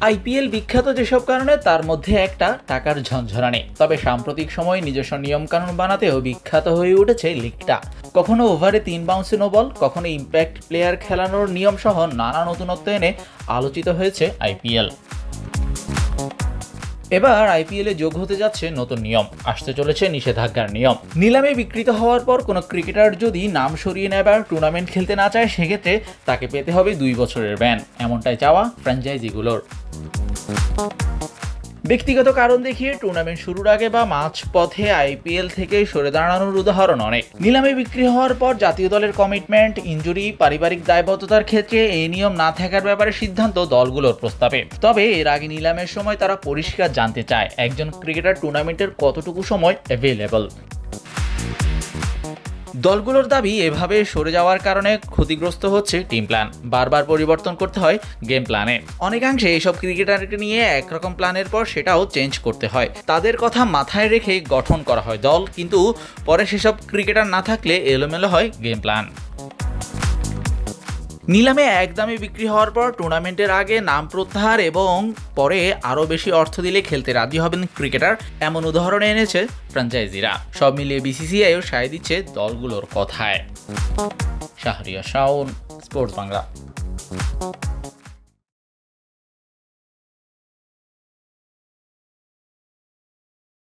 IPL বিখ্যাত যেসব কারণে তার মধ্যে একটা টাকার ঝনঝনানি। তবে সাম্প্রতিক সময়ে নিজস্ব নিয়মকানুন বানাতেও বিখ্যাত হয়ে উঠেছে লিগটা। কখনো ওভারে 3 বাউন্সে নো বল, কখনো ইম্প্যাক্ট প্লেয়ার খেলানোর নিয়ম সহ নানা নতুনত্ব এনে আলোচিত হয়েছে আইপিএল। এবার আইপিএলে যোগ হতে যাচ্ছে নতুন নিয়ম, আসতে চলেছে নিষেধাজ্ঞার নিয়ম। নিলামে বিকৃত হওয়ার পর কোনো ক্রিকেটার যদি নাম সরিয়ে নেয় বা টুর্নামেন্ট খেলতে না চায়, সেক্ষেত্রে তাকে পেতে হবে 2 বছরের ব্যান। এমনটাই চাওয়া ফ্র্যাঞ্চাইজিগুলোর। ব্যক্তিগত কারণ দেখিয়ে টুর্নামেন্ট শুরুর আগে বা মাঝপথে আইপিএল থেকে সরে দাঁড়ানোর উদাহরণ অনেক। নিলামে বিক্রি হওয়ার পর জাতীয় দলের কমিটমেন্ট, ইনজুরি, পারিবারিক দায়বদ্ধতার ক্ষেত্রে এই নিয়ম না থাকার ব্যাপারে সিদ্ধান্ত দলগুলোর প্রস্তাবে। তবে এর আগে নিলামের সময় তারা পরিষ্কার জানতে চায় একজন ক্রিকেটার টুর্নামেন্টের কতটুকু সময় অ্যাভেলেবল। দলগুলোর দাবি, এভাবে সরে যাওয়ার কারণে ক্ষতিগ্রস্ত হচ্ছে টিম প্ল্যান, বারবার পরিবর্তন করতে হয় গেম প্ল্যানে। অনেকাংশে এইসব ক্রিকেটারকে নিয়ে একরকম প্ল্যানের পর সেটাও চেঞ্জ করতে হয়। তাদের কথা মাথায় রেখে গঠন করা হয় দল, কিন্তু পরে সেসব ক্রিকেটার না থাকলে এলোমেলো হয় গেম প্ল্যান। নিলামে একদমে বিক্রি হওয়ার পর টুর্নামেন্টের আগে নাম প্রত্যাহার এবং পরে আরও বেশি অর্থ দিলে খেলতে রাজি হবেন ক্রিকেটার, এমন উদাহরণ এনেছে ফ্র্যাঞ্চাইজিরা। সব মিলিয়ে বিসিসিআইও সায় দিচ্ছে দলগুলোর কথায়। শাহরিয়ার শাওন, স্পোর্টস বাংলা।